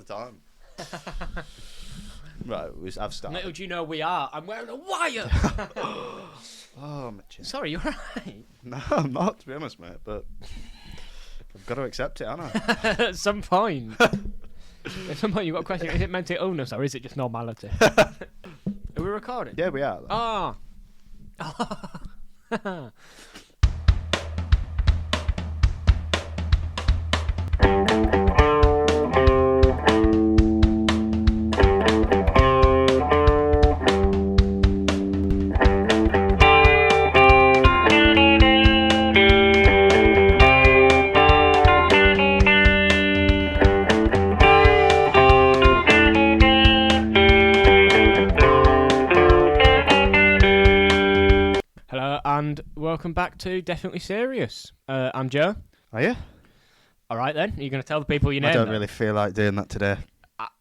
time. Right, I've started. Little do you know we are. I'm wearing a wire. Oh, my chin. Sorry, you're right. No, I'm not, to be honest, mate, but I've got to accept it, haven't I? At some point. At some point, you've got a question. Is it mental illness or is it just normality? Are we recording? Yeah, we are. Oh. And welcome back to Definitely Serious. I'm Joe. Are you? All right then. Are you going to tell the people your name? I don't really feel like doing that today.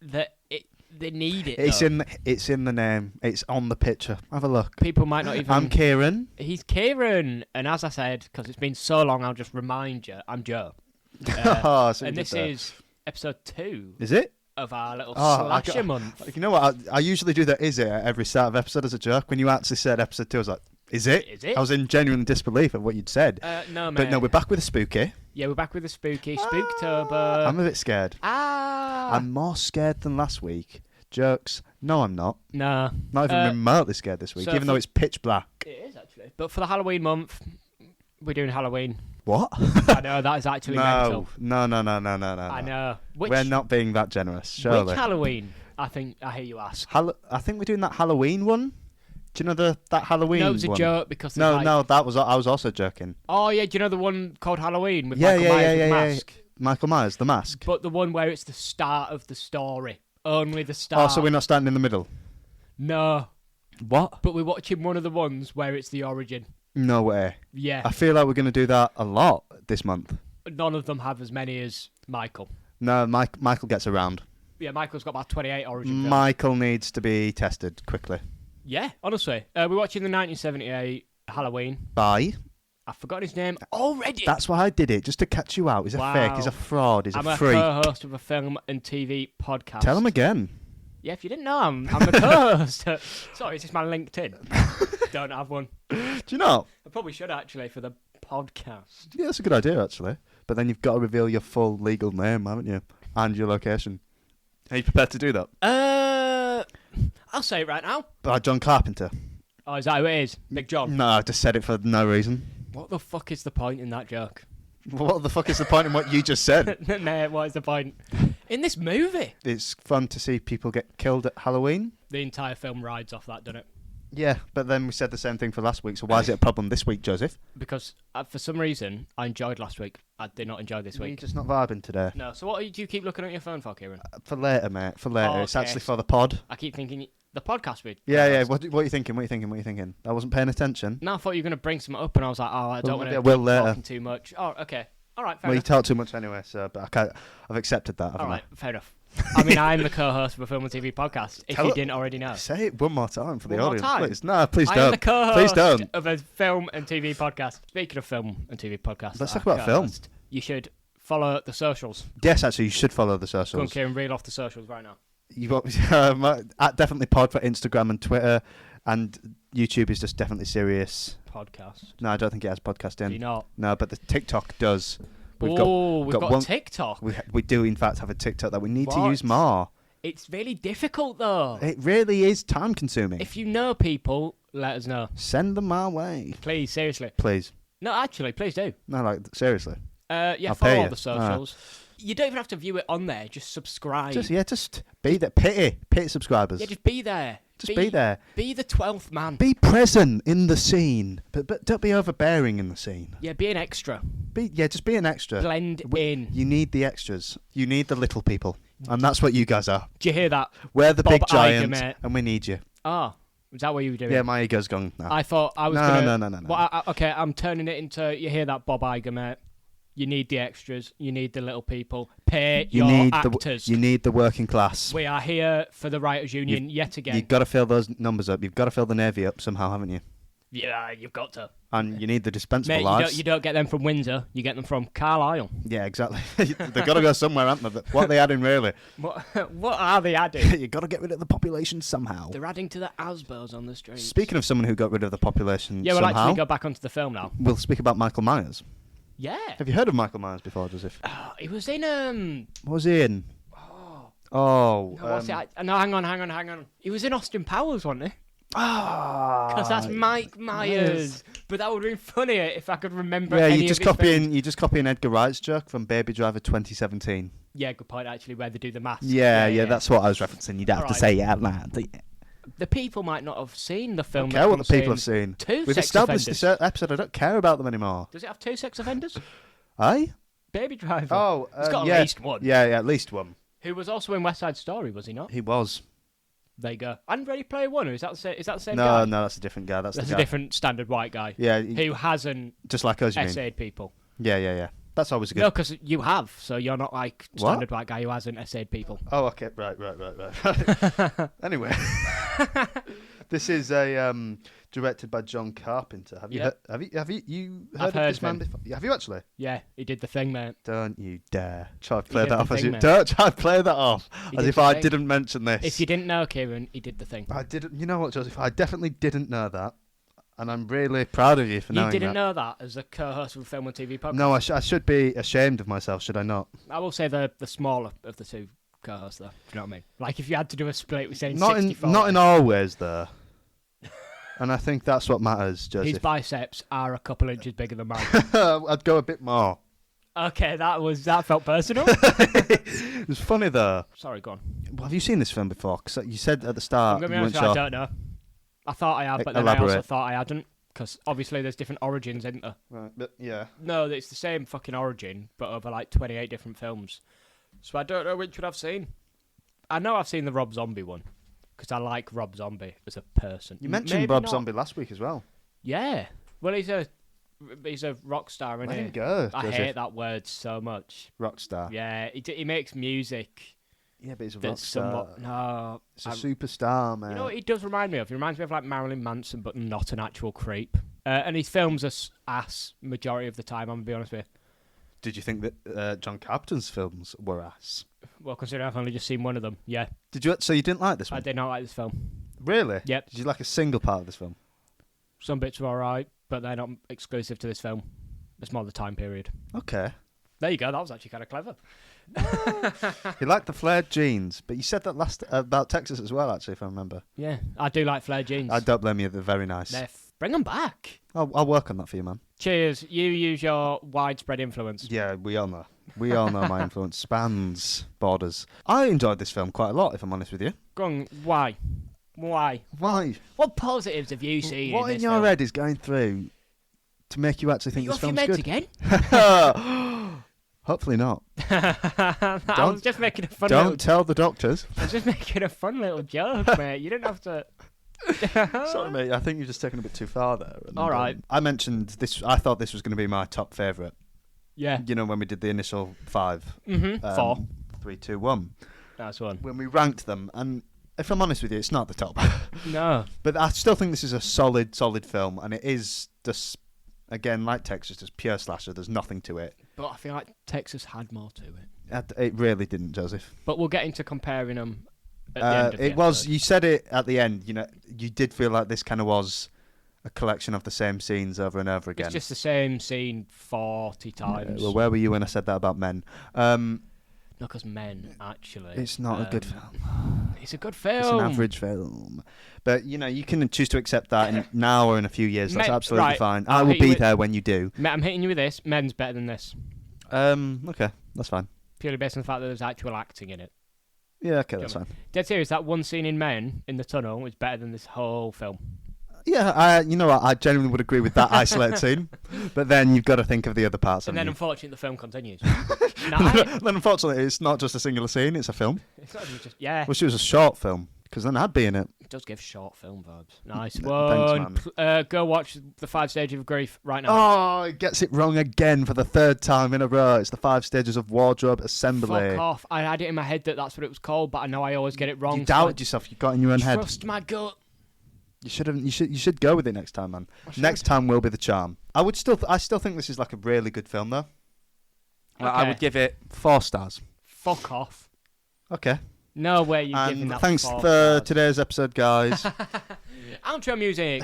They need it. It's though. It's in the name. It's on the picture. Have a look. People might not even. I'm Kieran. He's Kieran, and as I said, because it's been so long, I'll just remind you. I'm Joe. And this is episode 2. Is it? Of our little slasher month. You know what? I usually do that. Is it at every start of episode as a joke? When you actually said episode 2, I was like, Is it? I was in genuine disbelief at what you'd said. No, mate. But no, we're back with a spooky. Yeah, we're back with a spooky. Spooktober. I'm a bit scared. I'm more scared than last week. Jokes. No, I'm not. No. Not even remotely scared this week, even though it's pitch black. It is, actually. But for the Halloween month, we're doing Halloween. What? I know, that is actually mental. No. I know. We're not being that generous, surely. Which Halloween? I hear you ask. I think we're doing that Halloween one. Do you know that Halloween one? No, it was a joke because... No, I was also joking. Oh, yeah, do you know the one called Halloween with Michael Myers with the mask? Michael Myers, the mask. But the one where it's the start of the story. Only the start. Oh, so we're not starting in the middle? No. What? But we're watching one of the ones where it's the origin. No way. Yeah. I feel like we're going to do that a lot this month. None of them have as many as Michael. No, Michael gets around. Yeah, Michael's got about 28 origin films. Michael needs to be tested quickly. Yeah, honestly. We're watching the 1978 Halloween. By? I've forgotten his name already. That's why I did it, just to catch you out. He's a fake, he's a fraud, he's a freak. I'm a co-host of a film and TV podcast. Tell him again. Yeah, if you didn't know, I'm the co-host. Sorry, is this my LinkedIn? Don't have one. Do you know? I probably should, actually, for the podcast. Yeah, that's a good idea, actually. But then you've got to reveal your full legal name, haven't you? And your location. Are you prepared to do that? I'll say it right now. By John Carpenter. Oh, is that who it is? Big John? No, I just said it for no reason. What the fuck is the point in that joke? What the fuck is the point in what you just said? Mate, what is the point? In this movie. It's fun to see people get killed at Halloween. The entire film rides off that, doesn't it? Yeah, but then we said the same thing for last week, so why is it a problem this week, Joseph? Because for some reason, I enjoyed last week. I did not enjoy this week. You're just not vibing today. No, so what do you keep looking at your phone for, Kieran? For later, mate, for later. Oh, It's okay. actually for the pod. I keep thinking the podcast with. Yeah, what are you thinking? What are you thinking? I wasn't paying attention. No, I thought you were going to bring something up, and I was like, I don't want to will later. talking too much. Oh, okay. All right, fair Well, enough. you talk too much anyway, so but I've accepted that, haven't All right, fair enough. I mean, I'm the co-host of a film and TV podcast, if you didn't already know. Say it one more time for the One more audience, time? please. No, please don't. I am the co-host Please don't. of a film and TV podcast. Speaking of film and TV podcast, Let's talk about film. You should follow the socials. Yes, actually, you should follow the Go on, socials. Kieran, reel off the socials right now. You've got at Definitely Pod for Instagram and Twitter, and YouTube is just Definitely Serious. Podcast. No, I don't think it has podcast in. Do you not? No, but the TikTok does. We've got TikTok. We do, in fact, have a TikTok that we need to use more. It's really difficult, though. It really is time-consuming. If you know people, let us know. Send them our way. Please, seriously. Please. No, actually, please do. No, seriously. Yeah, follow all the socials. You don't even have to view it on there. Just subscribe. Just be there. Pity subscribers. Yeah, just be there. Just be there. Be the 12th man. Be present in the scene, but don't be overbearing in the scene. Yeah, be an extra. Just be an extra. Blend in. You need the extras. You need the little people, and that's what you guys are. Do you hear that? We're the Bob big giants, Iger, and we need you. Oh, is that what you were doing? Yeah, my ego's gone now. I thought I was No. Well, okay, I'm turning it into, you hear that, Bob Iger, mate? You need the extras. You need the little people. Pay your actors. You need the working class. We are here for the Writers' Union yet again. You've got to fill those numbers up. You've got to fill the Navy up somehow, haven't you? Yeah, you've got to. And you need the dispensable Mate, lives. you don't get them from Windsor. You get them from Carlisle. Yeah, exactly. They've got to go somewhere, haven't they? What are they adding, really? What are they adding? You've got to get rid of the population somehow. They're adding to the Asbos on the streets. Speaking of someone who got rid of the population we'll somehow... actually go back onto the film now. We'll speak about Michael Myers. Yeah. Have you heard of Michael Myers before, Joseph? He was in... What was he in? No, what's it? No, hang on. He was in Austin Powers, wasn't he? Because that's Mike Myers. But that would have been funnier if I could remember. Yeah, any you're just copying Edgar Wright's joke from Baby Driver 2017. Yeah, good point. Actually, where they do the maths. Yeah, that's what I was referencing. You'd have to say it out loud. The people might not have seen the film. I don't care what the people have seen. We've established this episode. I don't care about them anymore. Does it have 2 sex offenders? Aye? Baby Driver. Oh, it's got at least one. Yeah, at least one. Who was also in West Side Story, was he not? He was. There you go. And Ready Player One, is that the same no, guy? No, that's a different guy. That's a different standard white guy. Yeah. Who hasn't just like us, you mean? essayed people. Yeah. That's always good. No, because you have, so you're not like standard white guy who hasn't essayed people. Oh, okay. Right. Anyway. This is directed by John Carpenter. Have you heard of this man before? Have you actually? Yeah, he did The Thing, mate. Don't you dare try to play that off don't try to play that off as if I didn't mention this. If you didn't know, Kieran, he did The Thing. I didn't. You know what, Joseph? I definitely didn't know that, and I'm really proud of you for knowing that. You didn't know that as a co-host of a film and TV podcast? No, I should be ashamed of myself, should I not? I will say the smaller of the two co-hosts, though. Do you know what I mean? Like if you had to do a split, we're saying 60-40. Not in all ways, though. And I think that's what matters, Joseph. His biceps are a couple inches bigger than mine. I'd go a bit more. Okay, that felt personal. It was funny, though. Sorry, go on. Well, have you seen this film before? Because you said at the start I'm gonna be honest, I don't know. I thought I had, but then I also thought I hadn't. Because obviously there's different origins, isn't there? Right, but yeah. No, it's the same fucking origin, but over like 28 different films. So I don't know which one I've seen. I know I've seen the Rob Zombie one. Because I like Rob Zombie as a person. You mentioned Rob Zombie last week as well. Yeah. Well, he's a rock star, isn't he? There you go, I hate that word so much. Rock star. Yeah, he makes music. Yeah, but he's a rock star. No. It's a superstar, man. You know what he does remind me of? He reminds me of like Marilyn Manson, but not an actual creep. And his films are ass majority of the time, I'm going to be honest with you. Did you think that John Carpenter's films were ass? Well, considering I've only just seen one of them, yeah. Did you? So you didn't like this one? I did not like this film. Really? Yep. Did you like a single part of this film? Some bits were alright, but they're not exclusive to this film. It's more the time period. Okay. There you go. That was actually kind of clever. You like the flared jeans, but you said that last about Texas as well, actually, if I remember. Yeah, I do like flared jeans. I don't blame you. They're very nice. Bring them back. I'll work on that for you, man. Cheers. You use your widespread influence. Yeah, we all know. We all know my influence spans borders. I enjoyed this film quite a lot, if I'm honest with you. Go on. Why? Why? What positives have you seen? What in your head is going through to make you actually think this film's good? You off your meds again? Hopefully not. I was just making a fun. Don't tell the doctors. I was just making a fun little joke, mate. You didn't have to. Sorry, mate. I think you've just taken a bit too far there. All right. I mentioned this. I thought this was going to be my top favourite. Yeah. You know, when we did the initial 5. 4. 3, 2, 1. That's one. When we ranked them, and if I'm honest with you, it's not the top. No. But I still think this is a solid film, and it is just, again, like Texas, just pure slasher. There's nothing to it. But I feel like Texas had more to it. It really didn't, Joseph. But we'll get into comparing them. At the end of the was. episode. You said it at the end. You know, you did feel like this kind of was a collection of the same scenes over and over again. It's just the same scene 40 times. Well, where were you when I said that about Men? No, because Men, actually. It's not a good film. It's a good film. It's an average film. But, you know, you can choose to accept that now or in a few years. That's absolutely fine. I will be there when you do. I'm hitting you with this. Men's better than this. Okay, that's fine. Purely based on the fact that there's actual acting in it. Yeah, okay, that's fine. Dead serious, that one scene in Men, in the tunnel, is better than this whole film. Yeah, you know what, I genuinely would agree with that isolated scene. But then you've got to think of the other parts. And then, unfortunately, the film continues. Then, unfortunately, it's not just a singular scene, it's a film. It's not even just, yeah. Wish it was a short film, because then I'd be in it. It does give short film vibes. Nice one. Thanks, man. Go watch The 5 Stages of Grief right now. Oh, it gets it wrong again for the 3rd time in a row. It's the 5 Stages of Wardrobe Assembly. Fuck off. I had it in my head that that's what it was called, but I know I always get it wrong. You doubted yourself. You got in your own head. Trust my gut. You should go with it next time, man. Next time will be the charm. I still think this is like a really good film, though. Okay. I would give it 4 stars. Fuck off. Okay. No way you're giving that. Thanks for today's episode, guys. Outro music.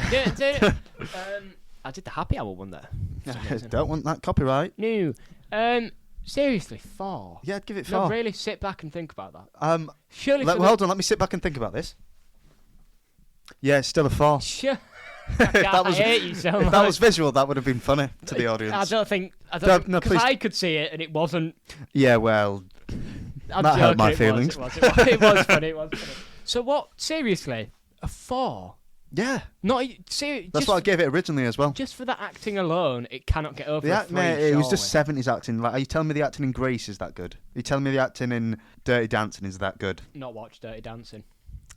I did the happy hour one there. Don't want that copyright. No. Seriously, 4. Yeah, I'd give it 4. No, really sit back and think about that. Surely. Hold on. Let me sit back and think about this. Yeah, it's still a 4. Sure. I hate you so much. If that was visual, that would have been funny to the audience. I don't think because I could see it and it wasn't. Yeah, well, that hurt my feelings. It was funny. It was funny. So what? Seriously, a 4? Yeah. Not serious. That's what I gave it originally as well. Just for the acting alone, it cannot get over a 3. It was just 70s acting. Like, are you telling me the acting in Grease is that good? Are you telling me the acting in Dirty Dancing is that good? Not watched Dirty Dancing.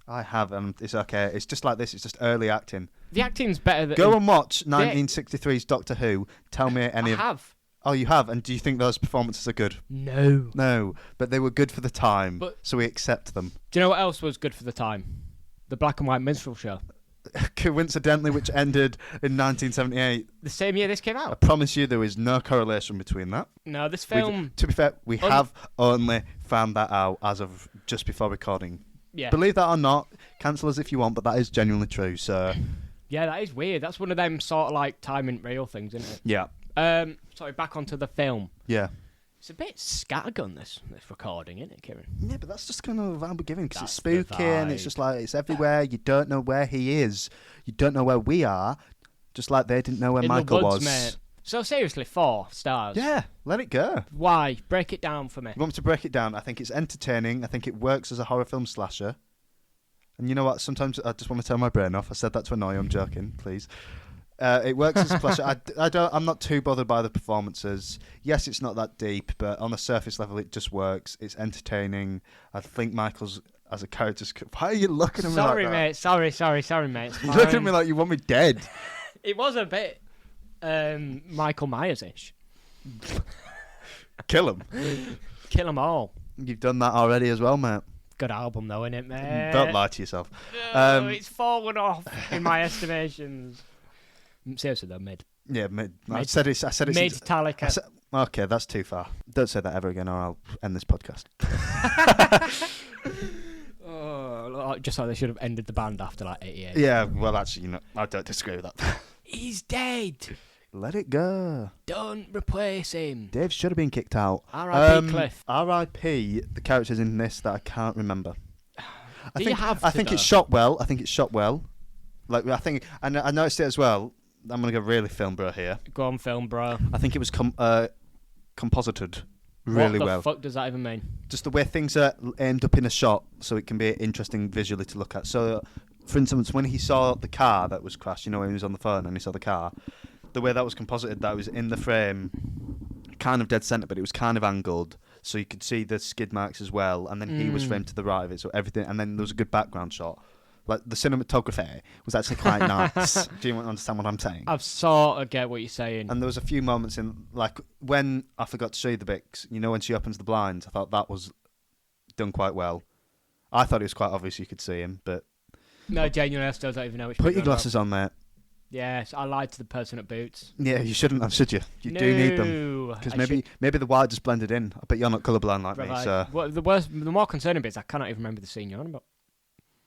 I have, and it's okay. It's just like this. It's just early acting. The acting's better than... Go and watch 1963's Doctor Who. Tell me any I have. Oh, you have? And do you think those performances are good? No. No, but they were good for the time, so we accept them. Do you know what else was good for the time? The Black and White Minstrel Show. Coincidentally, which ended in 1978. The same year this came out. I promise you there is no correlation between that. No, this film... To be fair, we have only found that out as of just before recording. Yeah. Believe that or not, cancel us if you want, but that is genuinely true, so... Yeah, that is weird. That's one of them sort of like time and real things, isn't it? Yeah. Sorry, back onto the film. Yeah. It's a bit scattergun, this recording, isn't it, Kieran? Yeah, but that's just kind of the vibe we're giving, because it's spooky and it's just like, it's everywhere. You don't know where he is. You don't know where we are, just like they didn't know where Michael was. Mate. So seriously, 4 stars. Yeah, let it go. Why? Break it down for me. You want me to break it down? I think it's entertaining. I think it works as a horror film slasher. And you know what? Sometimes I just want to turn my brain off. I said that to annoy you. I'm joking. Please. It works as a slasher. I'm not too bothered by the performances. Yes, it's not that deep, but on a surface level, it just works. It's entertaining. I think Michael's as a character. Why are you looking at me like that? Sorry, mate. Sorry, mate. You're looking at me like you want me dead. It was a bit Michael Myers-ish. Kill him. Kill them all. You've done that already as well, mate. Good album, though, innit, mate? Don't lie to yourself. No, it's fallen off in my estimations. Seriously, though, mid. Yeah, mid. I said it's mid-talica. Okay, that's too far. Don't say that ever again, or I'll end this podcast. Just like they should have ended the band after like 88. Yeah, well, actually, I don't disagree with that. He's dead. Let it go. Don't replace him. Dave should have been kicked out. R.I.P. Cliff. R.I.P. the characters in this that I can't remember. I think it's shot well. Like I think, and I noticed it as well. I'm gonna go really film bro here. Go on, film bro. I think it was composited really well. What the fuck does that even mean? Just the way things are aimed up in a shot, so it can be interesting visually to look at. So, for instance, when he saw the car that was crashed, when he was on the phone and he saw the car, the way that was composited, that was in the frame, kind of dead center, but it was kind of angled, so you could see the skid marks as well. And then he was framed to the right of it, so everything. And then there was a good background shot. Like, the cinematography was actually quite nice. Do you understand what I'm saying? I sort of get what you're saying. And there was a few moments in, like, when I forgot to show you the bits, when she opens the blinds, I thought that was done quite well. I thought it was quite obvious you could see him, but... No, genuinely, I still don't even know which... Put your glasses on, mate. Yes, I lied to the person at Boots. Yeah, you shouldn't have, should you? You do need them. Because maybe the white just blended in. I bet you're not colourblind like me, so... Well, the more concerning bit is I cannot even remember the scene you're on about.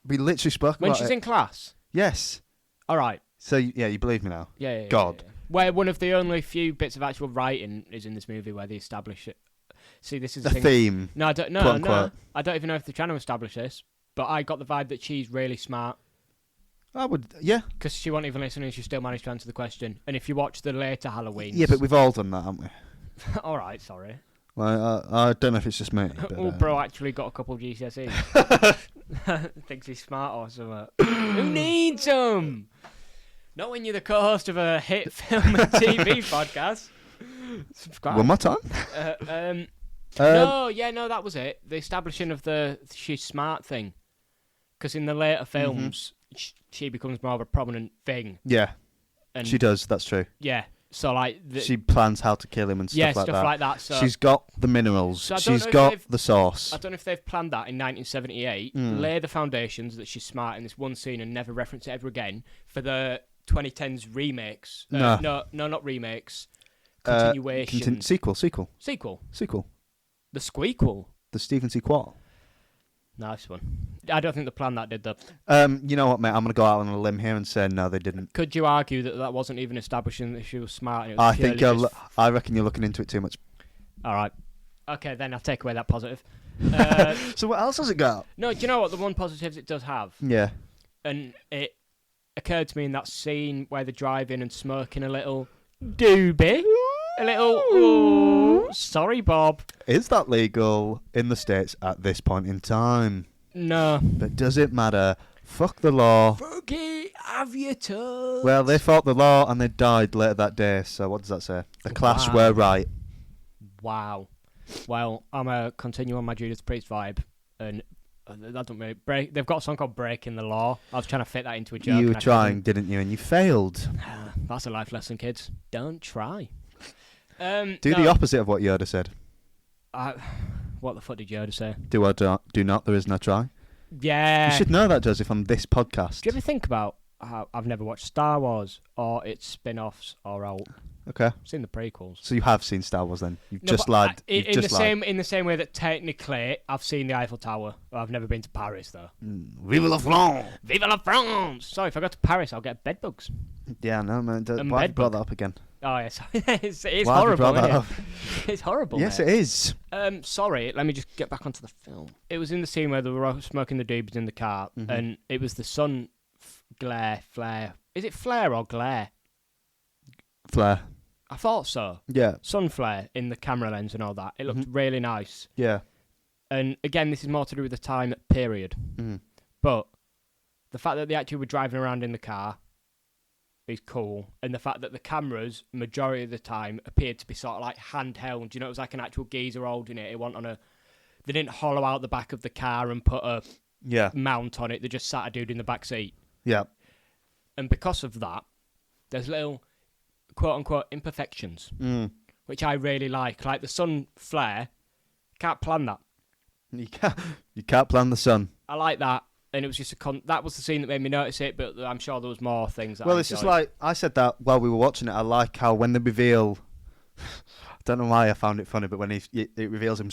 We literally spoke about it. When she's in class? Yes. All right. So, yeah, you believe me now? Yeah. God. Yeah. Where one of the only few bits of actual writing is in this movie where they establish it. See, this is the theme. No, I don't know. No, I don't even know if they're trying to establish this, but I got the vibe that she's really smart. I would, yeah. Because she wasn't even listening, she still managed to answer the question. And if you watch the later Halloweens... Yeah, but we've all done that, haven't we? All right, sorry. Well, I don't know if it's just me. But, bro actually got a couple of GCSEs. Thinks he's smart or something. Who needs them? Not when you're the co-host of a hit film and TV podcast. Subscribe. One more time. No, that was it. The establishing of the she's smart thing. Because in the later films, she becomes more of a prominent thing. Yeah, and she does. That's true. Yeah. So like she plans how to kill him and stuff like that. Yeah, stuff like that. So she's got the minerals. So she's got the sauce. I don't know if they've planned that in 1978. Lay the foundations that she's smart in this one scene and never reference it ever again for the 2010s remakes. No, not remakes. Continuation. Sequel. The squeakquel. The Stephen Sequel. Nice one. I don't think they planned that, did they? You know what, mate? I'm going to go out on a limb here and say no, they didn't. Could you argue that wasn't even establishing that she was smart? And it was I reckon you're looking into it too much. All right. Okay, then I'll take away that positive. So what else has it got? No, do you know what? The one positive it does have. Yeah. And it occurred to me in that scene where they're driving and smoking a little doobie. A little, ooh, sorry, Bob. Is that legal in the States at this point in time? No. But does it matter? Fuck the law. Fuck it, have your toes. Well, they fought the law and they died later that day, so what does that say? The Clash were right. Wow. Well, I'm going to continue on my Judas Priest vibe, and that don't really they've got a song called Breaking the Law. I was trying to fit that into a joke. You were trying, didn't you? And you failed. That's a life lesson, kids. Don't try. Do the opposite of what Yoda said. What the fuck did Yoda say? Do or do not, there is no try. Yeah. You should know that, Joseph, on this podcast. Do you ever think about how I've never watched Star Wars or its spin-offs or out? Okay. I've seen the prequels. So you have seen Star Wars then? You've just lied. In the same way that technically I've seen the Eiffel Tower. I've never been to Paris though. Vive la France! Vive la France! Sorry, if I go to Paris, I'll get bed bugs. Yeah, no, man. Why have you brought that up again? Oh, yes. It's horrible, isn't it? It's horrible. Yes, mate. it is. Sorry, let me just get back onto the film. It was in the scene where they were smoking the doobies in the car, and it was the sun flare. Is it flare or glare? Flare. I thought so. Yeah. Sun flare in the camera lens and all that. It looked really nice. Yeah. And again, this is more to do with the time period. But the fact that they actually were driving around in the car is cool. And the fact that the cameras, majority of the time, appeared to be sort of like handheld. You know, it was like an actual geezer holding it. It wasn't on a... They didn't hollow out the back of the car and put a mount on it. They just sat a dude in the back seat. Yeah. And because of that, there's little quote-unquote imperfections, which I really like the sun flare. Can't plan that. You can't plan the sun. I like that, and it was just that was the scene that made me notice it, but I'm sure there was more things that Well, it's just like, I said that while we were watching it, I like how when they reveal... I don't know why I found it funny, but when it reveals him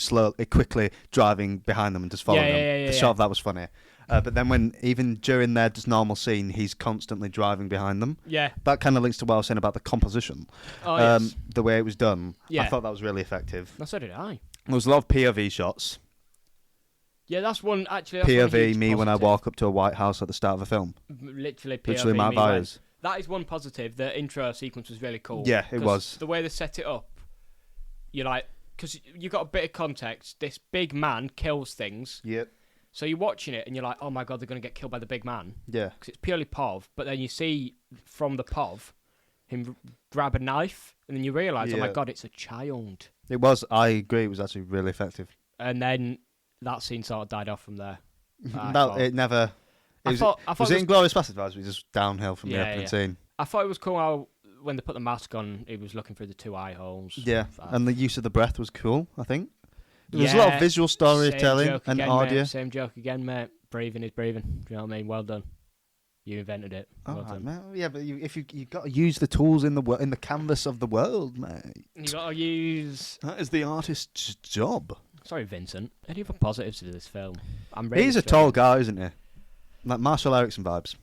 quickly driving behind them and just following them, the shot of that was funny. But then when, even during their just normal scene, he's constantly driving behind them. Yeah. That kind of links to what I was saying about the composition. Oh, yes. The way it was done. Yeah. I thought that was really effective. So did I. There was a lot of POV shots. Yeah, that's one, actually. POV me when I walk up to a White House at the start of a film. Literally POV Literally Matt Byers. That is one positive. The intro sequence was really cool. Yeah, it was. The way they set it up, you're like... Because you got a bit of context. This big man kills things. Yep. So you're watching it and you're like, oh my God, they're going to get killed by the big man. Yeah. Because it's purely POV. But then you see from the POV him grab a knife and then you realise, oh my God, it's a child. It was. I agree. It was actually really effective. And then that scene sort of died off from there. It never... Was it Inglourious Basterds? It was just downhill from the opening scene. I thought it was cool how when they put the mask on, he was looking through the two eye holes. Yeah. And the use of the breath was cool, I think. There was a lot of visual storytelling and audio. Mate, same joke again, mate. Breathing is breathing. Do you know what I mean? Well done. You invented it. Well done. Mate. Yeah, but you got to use the tools in the canvas of the world, mate. You got to use. That is the artist's job. Sorry, Vincent. Any other positives to this film? He's a tall guy, isn't he? Like Marshall Erickson vibes.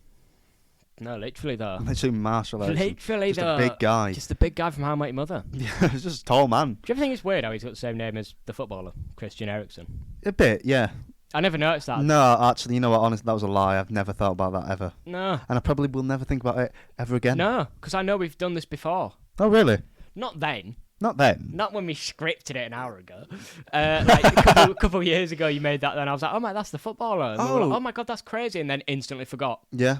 No, literally though. Literally Marshall Erickson. Literally just a big guy. Just the big guy from How I Met Your Mother. Yeah, he's just a tall man. Do you ever think it's weird how he's got the same name as the footballer, Christian Eriksen? A bit, yeah. I never noticed that. No, actually, you know what? Honestly, that was a lie. I've never thought about that ever. No. And I probably will never think about it ever again. No, because I know we've done this before. Oh, really? Not then. Not then. Not when we scripted it an hour ago. Like a couple of years ago, you made that. Then I was like, "Oh my, that's the footballer." And we were like, "Oh my God, that's crazy!" And then instantly forgot. Yeah.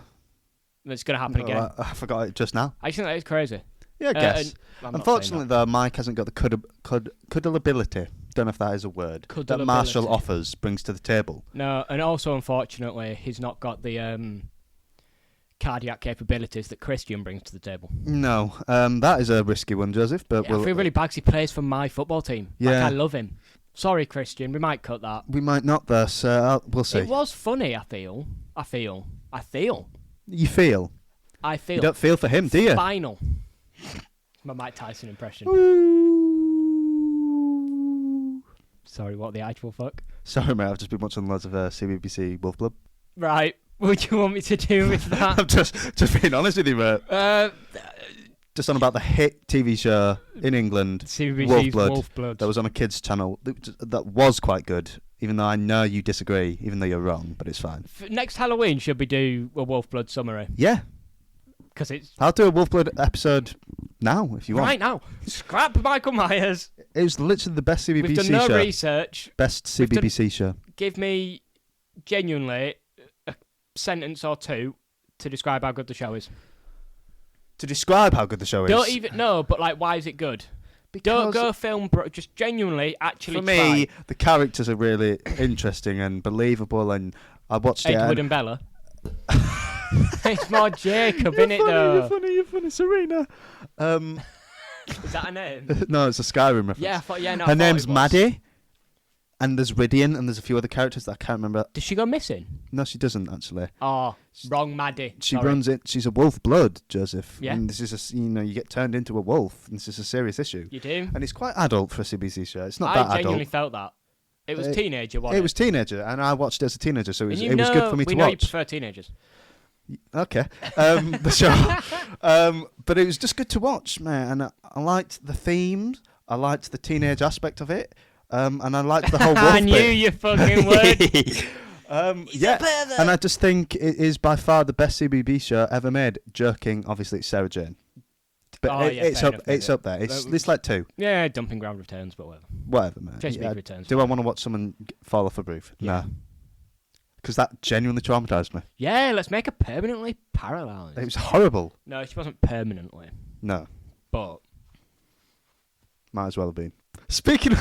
It's going to happen again. I forgot it just now. I just think that is crazy. Yeah, I guess. Unfortunately, though, Mike hasn't got the cuddleability. Don't know if that is a word. That Marshall brings to the table. No, and also unfortunately, he's not got the cardiac capabilities that Christian brings to the table. No, that is a risky one, Joseph. But Yeah, I feel really bad 'cause he plays for my football team. Yeah. Like, I love him. Sorry, Christian, we might cut that. we might not though, so we'll see. It was funny, I feel. You feel? You don't feel for him, do you? Final. My Mike Tyson impression. Sorry, what the actual fuck? Sorry, mate. I've just been watching loads of CBBC Wolf Club. Right. What do you want me to do with that? I'm just being honest with you, mate. Just on about the hit TV show in England, CBBC's Wolf Blood. that was on a kids' channel. That was quite good, even though I know you disagree, even though you're wrong, but it's fine. Next Halloween, should we do a Wolf Blood summary? Yeah. Because it's... I'll do a Wolf Blood episode now, if you want. Right now. Scrap Michael Myers. It was literally the best CBBC We've done no show. research. Best CBBC show. Give me, genuinely, a sentence or two to describe how good the show is. To describe how good the show is. Don't even know, but like, why is it good? Don't go film, bro. Just genuinely, actually. For me, the characters are really interesting and believable, and I watched Edward it. and Bella. It's more Jacob, innit, though? You're funny, Serena. Is that her name? No, it's a Skyrim reference. Yeah, I thought, yeah, no. Her name's Maddie, and there's Rydian, and there's a few other characters that I can't remember. Does she go missing? No, she doesn't actually. Oh, wrong Maddie. She Sorry. runs it. She's a wolf blood, Joseph. Yeah. And this is you get turned into a wolf. And this is a serious issue. You do? And it's quite adult for a CBC show. It's not I that adult. genuinely felt that. It was teenager, wasn't it? It was teenager, and I watched it as a teenager, so it And was good for me to we know you watch. prefer teenagers. Okay, the show, but it was just good to watch, man. And I liked the themes, I liked the teenage aspect of it, and I liked the whole wolf I knew bit. you fucking would. Yeah, and I just think it is by far the best CBB show ever made. Joking, obviously it's Sarah Jane, but it's up there. It's like 2. Yeah, Dumping Ground returns, but Whatever, man. Chase Beak returns. Do I want to watch someone fall off a roof? Yeah. No. Because that genuinely traumatised me. Yeah, let's make her permanently paralysed. It was horrible. No, she wasn't permanently. No. But Might as well have been. Speaking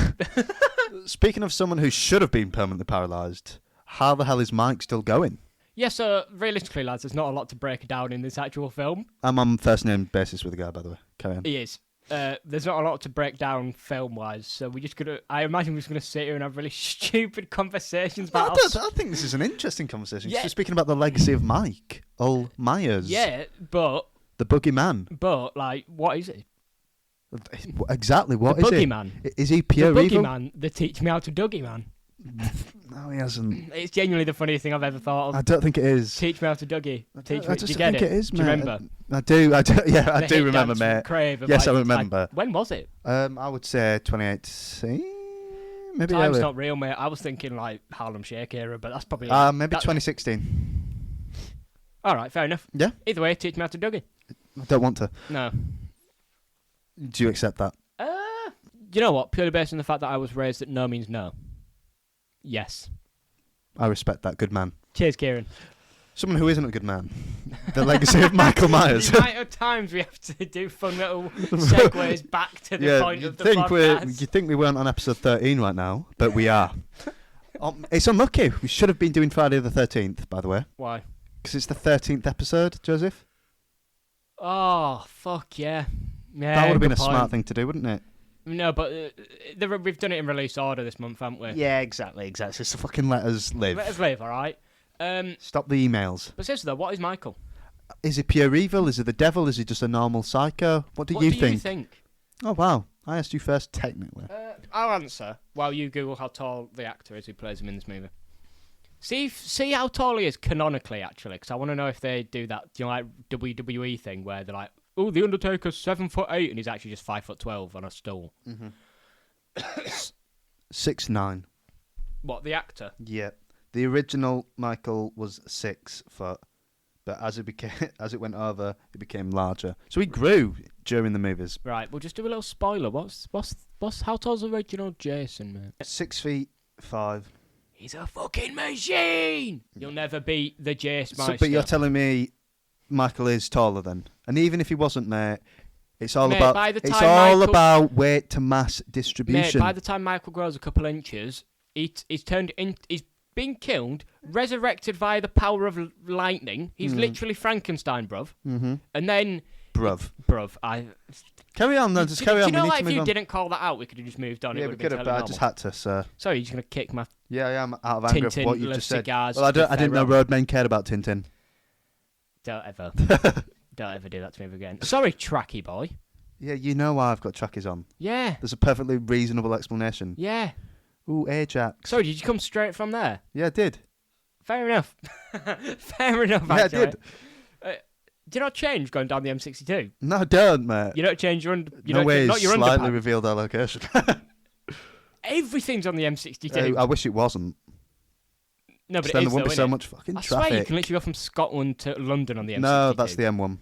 of someone who should have been permanently paralysed, how the hell is Mike still going? yeah, so realistically, lads, there's not a lot to break down in this actual film. I'm on first name basis with the guy, by the way. Carry on. He is. There's not a lot to break down film-wise, so we're just gonna. I imagine we're just gonna sit here and have really stupid conversations about. I think this is an interesting conversation. Yeah. We're speaking about the legacy of Mike, old Myers. Yeah, but The boogeyman. like, what is it? Exactly, what The is it? boogeyman. Is he pure The evil? boogeyman. They teach me how to Dougie Man. No, he hasn't. It's genuinely the funniest thing I've ever thought of. I don't think it is. Teach me how to Dougie. Teach I me. just Do you get think it is, Do you mate. remember? I do. Yeah, I The do hit remember, dance from mate. Crave of, Yes, like, I remember. when was it? I would say 2018, maybe Time's earlier. not real, mate. I was thinking like Harlem Shake era, but that's probably like, Maybe 2016. all right. Fair enough. Yeah, Either way, teach me how to Dougie. I don't want to. No. Do you accept that? You know what? Purely based on the fact that I was raised that no means no. Yes. I respect that. Good man. Cheers, Kieran. Someone who isn't a good man. The legacy of Michael Myers. The amount of times we have to do fun little segues back to the point of the podcast. You think we weren't on episode 13 right now, but we are. It's unlucky. We should have been doing Friday the 13th, by the way. Why? Because it's the 13th episode, Joseph. Oh, fuck yeah. Yeah, That would have been a good point. smart thing to do, wouldn't it? No, but we've done it in release order this month, haven't we? Yeah, exactly. Just fucking let us live. Let us live, all right? Stop the emails. But seriously though, what is Michael? Is he pure evil? Is he the devil? Is he just a normal psycho? What do you think? Oh, wow. I asked you first, technically. I'll answer while you Google how tall the actor is who plays him in this movie. See how tall he is canonically, actually, because I want to know if they do that, like WWE thing where they're like, oh, the Undertaker's 7'8" and he's actually just 5'12" on a stool. 6'9". What, the actor? Yeah. The original Michael was 6 foot, but as it went over, it became larger. So he grew during the movies. Right, we'll just do a little spoiler. What's how tall's the original Jason, man? 6'5". He's a fucking machine. You'll never beat the Jace Meister. But you're telling me Michael is taller then? And even if he wasn't, mate, it's all Mate, about by the it's time all Michael- about weight to mass Mate, distribution. by the time Michael grows a couple inches, he's been killed, resurrected via the power of lightning. He's literally Frankenstein, bruv. Mm-hmm. And then... Bruv. Carry on, no, just carry on. Do you know, we need like, to if move you on. didn't call that out, we could have just moved on. Yeah, we could have, but I just had to, sir. Sorry, you're just going to kick my... Yeah, I am out of anger for what you just said. Cigars Well, I didn't know roadmen cared about Tintin. Don't ever do that to me again. Sorry, Tracky boy. Yeah, you know why I've got trackies on. Yeah. There's a perfectly reasonable explanation. Yeah. Ooh, Ajax. Sorry, did you come straight from there? Yeah, I did. Fair enough. Fair enough, yeah, actually. I did. Do you not change going down the M62? No, I don't, mate. You don't change your No way, not your slightly underpants. revealed our location. Everything's on the M62. I wish it wasn't. No, but then it there is, wouldn't though, be so innit? much fucking I traffic. swear you can literally go from Scotland to London on the M62. No, that's the M1.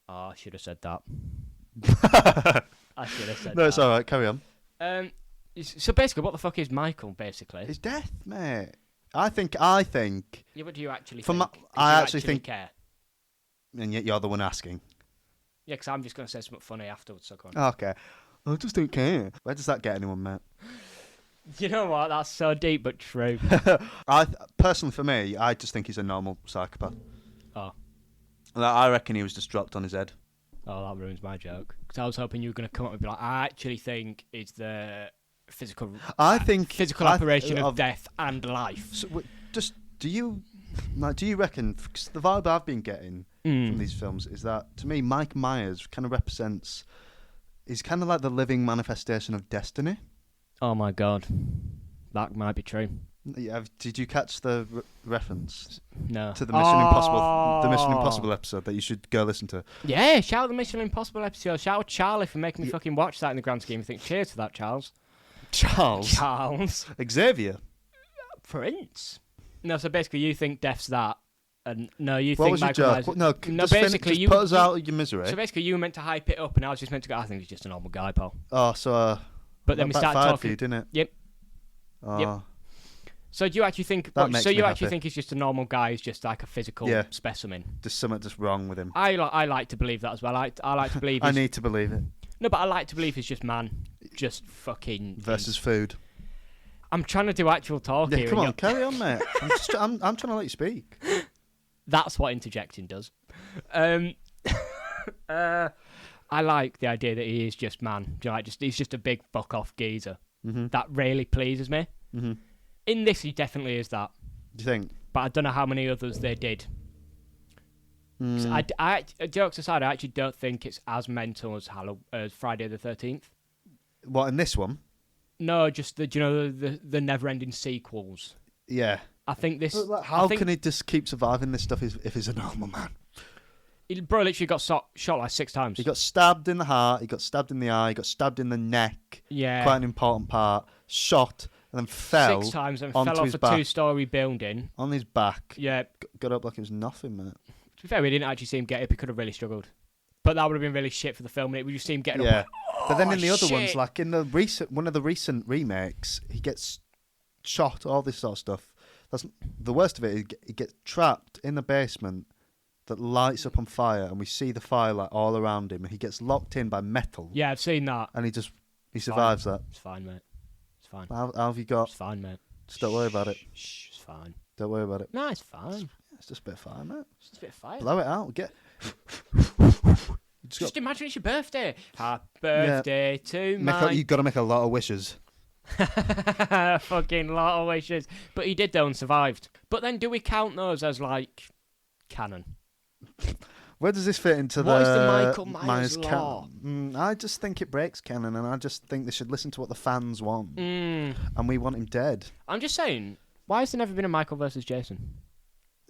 Oh, I should have said that. I should have said that. No, it's alright, carry on. So basically, what the fuck is Michael, basically? It's death, mate. I think... Yeah, but do you actually From think? I Do you actually think... care? And yet you're the one asking. Yeah, because I'm just going to say something funny afterwards, so go on. Okay. I just don't care. Where does that get anyone, mate? You know what? That's so deep but true. Personally, for me, I just think he's a normal psychopath. Oh. I reckon he was just dropped on his head. Oh, that ruins my joke. Because I was hoping you were going to come up and be like, I actually think it's the physical operation of death and life. So, do you reckon, cause the vibe I've been getting from these films is that, to me, Mike Myers kind of represents, he's kind of like the living manifestation of destiny. Oh my god. That might be true. Yeah, did you catch the reference? No. To the Mission Impossible episode that you should go listen to? Yeah, shout out the Mission Impossible episode. Shout out Charlie for making me fucking watch that in the grand scheme of things. Cheers for that, Charles. Charles. Xavier. Prince. No, so basically you think death's that. And no, you what think was Michael your Myers... joke? No, basically just put us out of your misery. So basically you were meant to hype it up and I was just meant to go, I think he's just a normal guy, Paul. Oh, so... but then we started talking... for you, didn't it? Yep. Oh. Yep. So do you actually think... So you actually think he's just a normal guy, he's just like a physical specimen? There's something just wrong with him. I like to believe that as well. I like to believe I need to believe it. No, but I like to believe he's just man. Just fucking... Versus food. I'm trying to do actual talk here. Come on, carry on, mate. I'm trying to let you speak. That's what interjecting does. I like the idea that he is just man. He's just a big fuck off geezer. Mm-hmm. That really pleases me. Mm-hmm. In this, he definitely is that. Do you think? But I don't know how many others they did. Jokes aside, I actually don't think it's as mental as Friday the 13th. What, in this one? No, just the never-ending sequels. Yeah. I think this... How can he just keep surviving this stuff if he's a normal man? Bro literally got shot like 6 times. He got stabbed in the heart, he got stabbed in the eye, he got stabbed in the neck. Yeah. Quite an important part. Shot, and then fell 6 times and fell off a 2-story building. On his back. Yeah. Got up like it was nothing, mate. To be fair, we didn't actually see him get up. He could have really struggled. But that would have been really shit for the film, and we just see him getting up. Like, but then in the other ones, like in one of the recent remakes, he gets shot, all this sort of stuff. That's the worst of it. He gets trapped in the basement that lights up on fire, and we see the firelight all around him. And he gets locked in by metal. Yeah, I've seen that. And he survives that. It's fine, mate. It's fine. How have you got? It's fine, mate. Just don't worry about it. Shh, it's fine. Don't worry about it. No, it's fine. It's just a bit of fire, mate. It's just a bit of fire. Blow it out. Just imagine it's your birthday. Happy birthday to Mike. You've got to make a lot of wishes. Fucking lot of wishes. But he did though and survived. But then do we count those as like canon? Where does this fit into what is the Michael Myers law? I just think it breaks canon, and I just think they should listen to what the fans want. And we want him dead. I'm just saying, why has there never been a Michael versus Jason?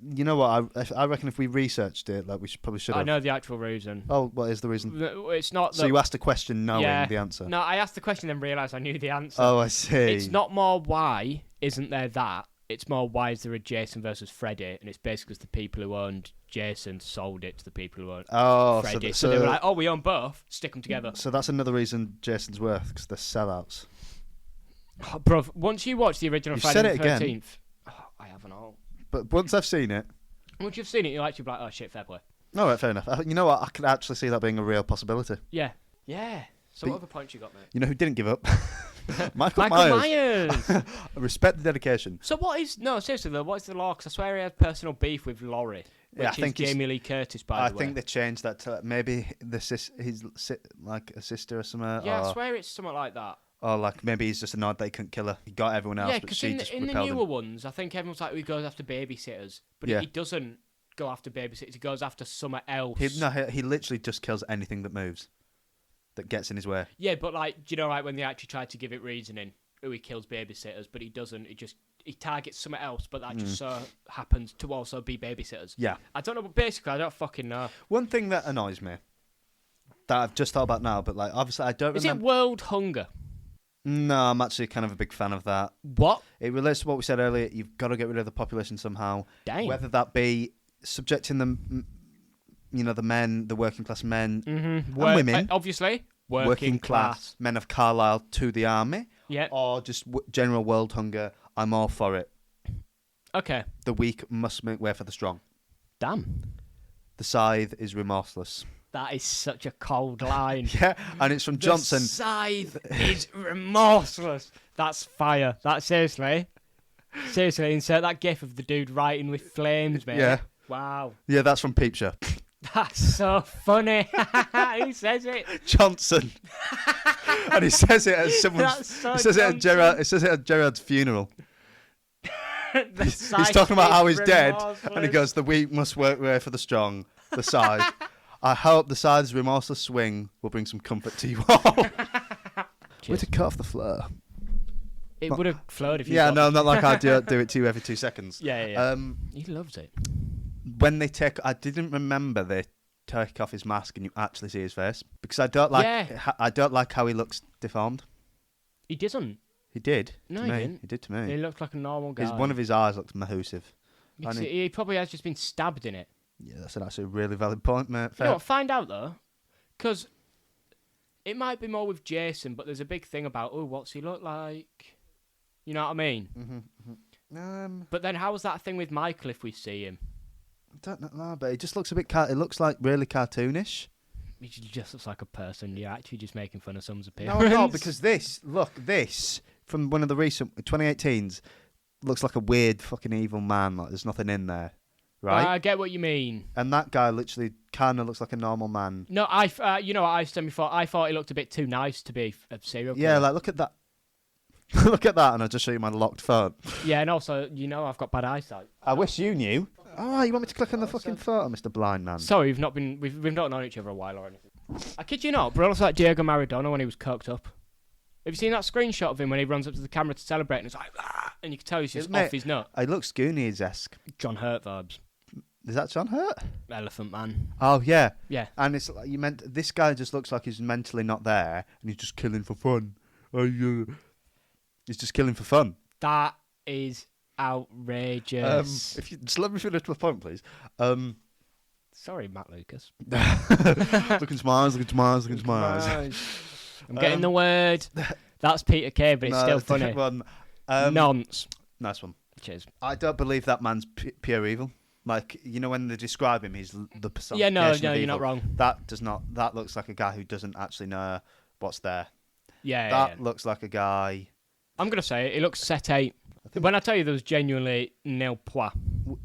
You know what? I reckon if we researched it, like we probably should have. I know the actual reason. Oh, what is the reason? It's not. So you asked a question knowing the answer. No, I asked the question and realised I knew the answer. Oh, I see. It's not more why isn't there that. It's more why is there a Jason versus Freddy, and it's basically because the people who owned Jason sold it to the people who owned Freddy. So they were like, oh, we own both, stick them together. So that's another reason Jason's worth, because they're sellouts. Oh, bro, once you watch the original Friday the 13th, I haven't all. But once I've seen it, once you've seen it, you'll actually be like, oh shit, fair play. All right, fair enough. You know what? I could actually see that being a real possibility. Yeah. Yeah. So what other points you got, mate? You know who didn't give up? Michael Myers. Respect the dedication. So seriously though, what is the law? Because I swear he had personal beef with Laurie, which I think is Jamie Lee Curtis, by the way. I think they changed that to maybe he's like a sister or something. Yeah, or, I swear it's something like that. Or like maybe he's just annoyed they couldn't kill her. He got everyone else, Yeah, but because she just in the repelled newer him. ones, I think everyone's like, he goes after babysitters, but Yeah. he doesn't go after babysitters. He goes after something else. He literally just kills anything that moves, that gets in his way. Yeah, but like, do you know, like when they actually try to give it reasoning, he kills babysitters, but he doesn't. He targets something else, but that just so happens to also be babysitters. Yeah. I don't know, but basically, I don't fucking know. One thing that annoys me, that I've just thought about now, but like obviously I don't Is remember. it world hunger? No, I'm actually kind of a big fan of that. What? It relates to what we said earlier. You've got to get rid of the population somehow. Dang. Whether that be subjecting them, the men, the working class men and women, Obviously, working class men of Carlisle to the army, Yeah. or just general world hunger. I'm all for it. Okay. The weak must make way for the strong. Damn. The scythe is remorseless. That is such a cold line. Yeah, and it's from Johnson. The scythe is remorseless. That's fire. That seriously, insert that gif of the dude writing with flames, mate. Yeah. Wow. Yeah, that's from Peep Show. That's so funny. Who says it? Johnson. And he says it at someone's. That's so He says it at Gerard. He says it at Gerard's funeral. He's talking about how he's dead, and he goes, "The weak must work way for the strong." The scythe. I hope the scythe's remorseless swing will bring some comfort to you all. Way to cut off the flow. It would have flowed if you. Yeah, no, not like I do it to you every 2 seconds. Yeah. He loves it. When they take, I didn't remember they take off his mask and you actually see his face because I don't like. Yeah. I don't like how he looks deformed. He doesn't. He did. No, to he me. didn't. He did to me. He looked like a normal guy. One of his eyes looks mahoosive. Because he probably has just been stabbed in it. Yeah, that's actually a really valid point, mate. You know what, find out though, because it might be more with Jason, but there's a big thing about, what's he look like? You know what I mean? But then how was that thing with Michael if we see him? I don't know, but it just looks a bit. It looks like really cartoonish. He just looks like a person. You're actually just making fun of someone's appearance. No, because this from one of the recent 2018s looks like a weird fucking evil man. Like there's nothing in there, right? I get what you mean. And that guy literally kind of looks like a normal man. No, you know what I said before? I thought he looked a bit too nice to be a serial killer. Yeah, like look at that. Look at that, and I'll just show you my locked phone. Yeah, and also, I've got bad eyesight. I wish you knew. Oh, you want me to click on the fucking photo, Mr. Blind Man? Sorry, we've not known each other a while or anything. I kid you not, but also like Diego Maradona when he was coked up. Have you seen that screenshot of him when he runs up to the camera to celebrate and it's like, ah, and you can tell he's just off his nut? It looks Goonies-esque. John Hurt vibes. Is that John Hurt? Elephant Man. Oh yeah, yeah. And it's like this guy just looks like he's mentally not there, and he's just killing for fun. He's just killing for fun. That is outrageous. If you just let me finish my point, please. Sorry, Matt Lucas. Looking smiles. I'm getting the word. That's Peter Kay, but it's still funny. Nonce. Nice one. Cheers. I don't believe that man's pure evil. Like, when they describe him, he's the personification Yeah, no, of you're evil. not wrong. That looks like a guy who doesn't actually know what's there. Yeah, That looks like a guy. I'm gonna say it looks set 8. When I tell you there was genuinely nil pois.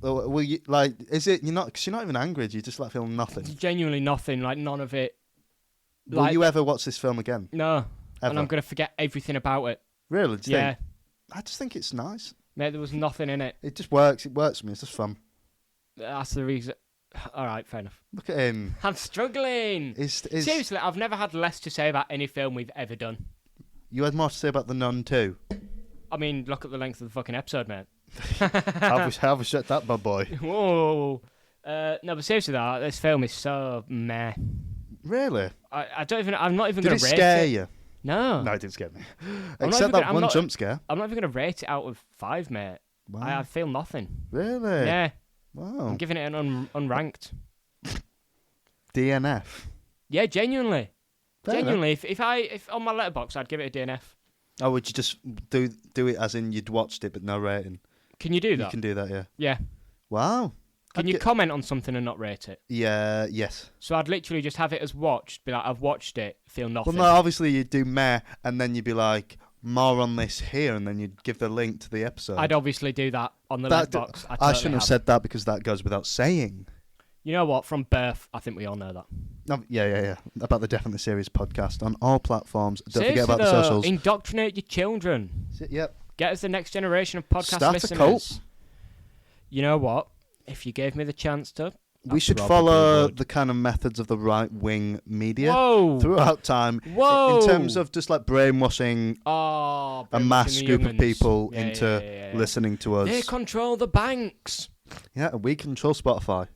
Well, you, like, is it? You're not. Cause you're not even angry. You just like feeling nothing. Genuinely nothing. Like none of it. Will you ever watch this film again? No. Ever? And I'm gonna forget everything about it. Really? Do you Yeah. think? I just think it's nice. Mate, there was nothing in it. It just works. It works for me. It's just fun. That's the reason. All right, fair enough. Look at him. I'm struggling. Seriously, I've never had less to say about any film we've ever done. You had more to say about The Nun too. I mean, look at the length of the fucking episode, mate. Have we shut that bad boy? Whoa. No, but seriously, though, this film is so meh. Really? I'm not even going to rate it. Did it scare you? No. No, it didn't scare me. Except that one jump scare. I'm not even going to rate it out of 5, mate. Wow. I feel nothing. Really? Yeah. Wow. I'm giving it an unranked. DNF. Yeah, genuinely. Fair genuinely, if on my letterbox, I'd give it a DNF. Oh, would you just do it as in you'd watched it but no rating? Can you do that? You can do that, yeah. Yeah. Wow. Can you comment on something and not rate it? Yeah, yes. So I'd literally just have it as watched, be like, I've watched it, feel nothing. Well, no, obviously you'd do meh, and then you'd be like, more on this here, and then you'd give the link to the episode. I'd obviously do that on the Letterboxd. I shouldn't have said that because that goes without saying. You know what? From birth, I think we all know that. Oh, yeah. About the Definitely Serious podcast on all platforms. Don't Seriously, forget about the socials. Indoctrinate your children. Yep. Get us the next generation of podcast Start listeners. a cult. You know what? If you gave me the chance to, We should follow the kind of methods of the right-wing media throughout time. Whoa! In terms of just like brainwashing a mass group of people into listening to us. They control the banks. Yeah, and we control Spotify.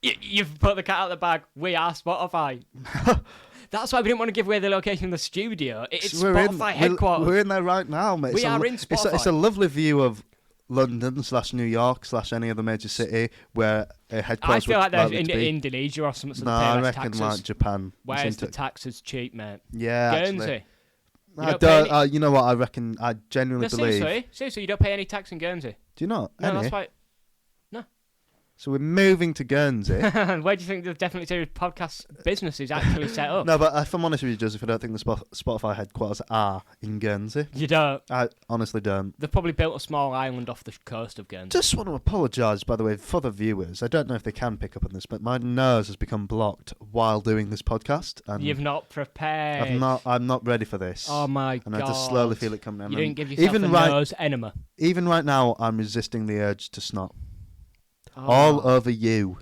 You've put the cat out of the bag. We are Spotify. That's why we didn't want to give away the location of the studio. It's Spotify headquarters. We're in there right now, mate. We are in Spotify. It's a lovely view of London / New York / any other major city where a headquarters. I feel like there's in Indonesia or something. No, I reckon like Japan. Where's the taxes cheap, mate? Yeah, Guernsey. You know what? I reckon. I genuinely believe. Seriously, you don't pay any tax in Guernsey. Do you not? No, that's why. No. So we're moving to Guernsey. Where do you think the Definitely Serious podcast business is actually set up? No, but if I'm honest with you, Joseph, I don't think the Spotify headquarters are in Guernsey. You don't? I honestly don't. They've probably built a small island off the coast of Guernsey. Just want to apologise, by the way, for the viewers. I don't know if they can pick up on this, but my nose has become blocked while doing this podcast. And you've not prepared. I'm not ready for this. Oh my God. God. I just slowly feel it coming down. You didn't give yourself a nose enema. Even right now, I'm resisting the urge to snot. All over you.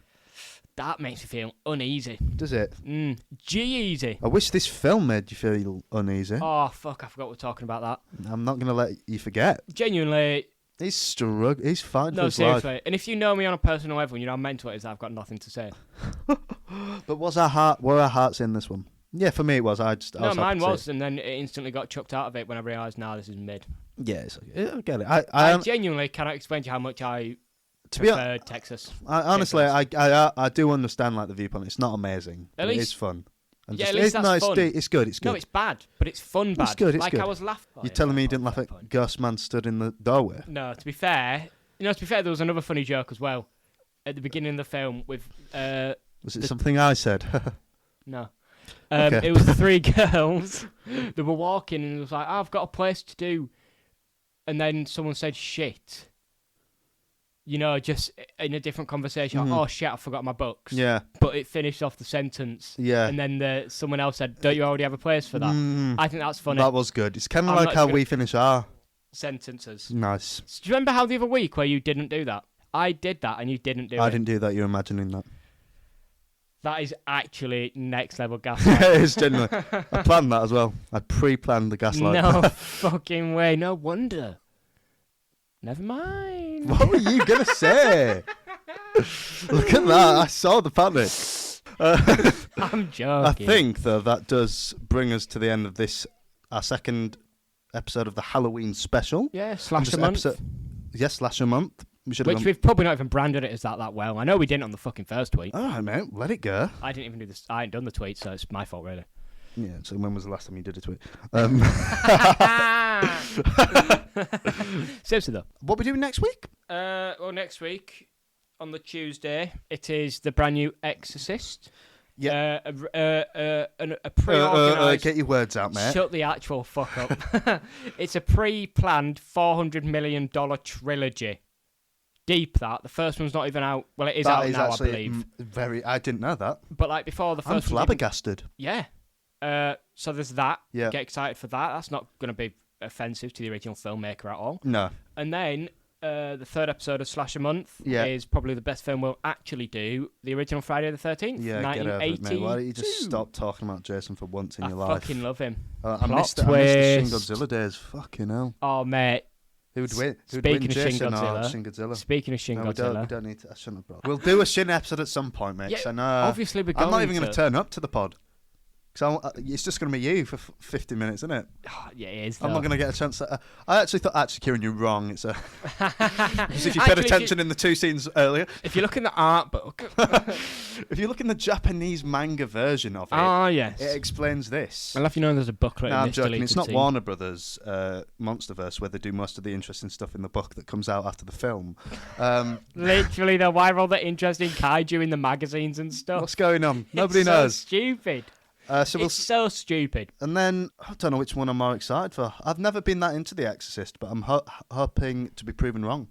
That makes me feel uneasy. Does it? G-easy. I wish this film made you feel uneasy. Oh, fuck, I forgot we're talking about that. I'm not going to let you forget. Genuinely. He's struggling. He's fine for his seriously. life. And if you know me on a personal level and you know how mental it is, I've got nothing to say. But were our hearts in this one? Yeah, for me it was. Mine was, and then it instantly got chucked out of it when I realised, this is mid. Yeah, it's okay. I get it. I genuinely cannot explain to you how much I preferred Texas. Honestly, I do understand like the viewpoint. It's not amazing. At least it's fun. And at least that's fun. It's good. It's good. No, it's bad, but it's fun bad. It's good. It's good. I was laughing. You're telling me you didn't laugh at Ghost Man stood in the doorway? No, to be fair, there was another funny joke as well at the beginning of the film with. Was it something I said? No. Okay. It was the three girls that were walking and it was like, I've got a place to do. And then someone said shit. Just in a different conversation. Mm-hmm. Like, oh shit, I forgot my books. Yeah. But it finished off the sentence. Yeah. And then someone else said, don't you already have a place for that? I think that's funny. That was good. It's kind of like how we finish our sentences. Nice. So do you remember how the other week where you didn't do that? I did that and you didn't do it. I didn't do that. You're imagining that. That is actually next level gaslighting. It is genuinely. I planned that as well. I pre-planned the gaslight. No fucking way. No wonder. Never mind. What were you going to say? Look at that. I saw the panic. I'm joking. I think, though, that does bring us to the end of this, our second episode of the Halloween special. Yeah, Slasher Month. Yes, Slasher Month. We've probably not even branded it as that well. I know we didn't on the fucking first tweet. All right, mate. Let it go. I didn't even do this. I ain't done the tweet, so it's my fault, really. Yeah, so when was the last time you did a tweet? Seriously, though. What are we doing next week? Well, next week, on the Tuesday, it is the brand new Exorcist. Yeah. A pre-organised... get your words out, mate. Shut the actual fuck up. It's a pre-planned $400 million trilogy. Deep, that. The first one's not even out. Well, it is out now, I believe. I didn't know that. But, before the first I'm flabbergasted. Yeah. So there's that. Yeah. Get excited for that. That's not going to be offensive to the original filmmaker at all. No. And then the third episode of Slasher Month is probably the best film we'll actually do. The original Friday the 13th, 1982. Get over it, mate. Why don't you just stop talking about Jason for once in your life? I fucking love him. I missed the Shin Godzilla days. Fucking hell. Oh, mate. Who would win? Speaking of Shin Godzilla. Speaking of Shin Godzilla. We don't need to. I shouldn't have brought. We'll do a Shin episode at some point, mate. Yeah, I know. obviously, we're going I'm not even going to turn up to the pod. Because it's just going to be you for 50 minutes, isn't it? Oh, yeah, it is. I'm not going to get a chance. I actually thought, Kieran, you're wrong. It's as if you paid Actually, attention in the 2 scenes earlier. If you look in the art book. If you look in the Japanese manga version of it, yes. it explains this. I'll let you know there's a booklet in I'm this joking. deleted It's not scene. Warner Brothers Monsterverse where they do most of the interesting stuff in the book that comes out after the film. Literally, though, why are all the interesting kaiju in the magazines and stuff? What's going on? Nobody It's knows. So stupid. It's so stupid. And then, I don't know which one I'm more excited for. I've never been that into The Exorcist, but I'm hoping to be proven wrong.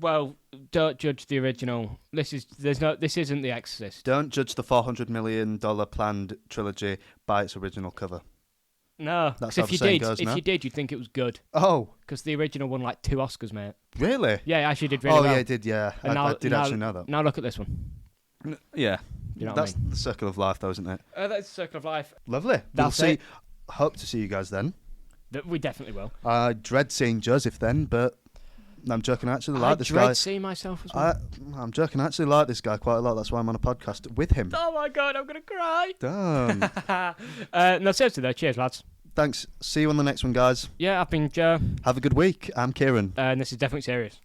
Well, don't judge the original. This isn't The Exorcist. Don't judge the $400 million planned trilogy by its original cover. No, That's because how the saying goes, if no? you did, you'd think it was good. Oh, Because the original won like 2 Oscars, mate. really? Yeah, it actually did really well. Yeah, it did, yeah. I did actually know that. Now look at this one. Yeah. You know That's what I mean? the circle of life, though, isn't it? That's the circle of life. Lovely. That's it. Hope to see you guys then. We definitely will. I dread seeing Joseph then, but I'm joking. I actually like this guy. I dread seeing myself as well. I'm joking. I actually like this guy quite a lot. That's why I'm on a podcast with him. Oh my god, I'm going to cry. Damn. No, seriously though, cheers lads. Thanks. See you on the next one, guys. Yeah, I've been Joe. Have a good week. I'm Kieran. And this is Definitely Serious.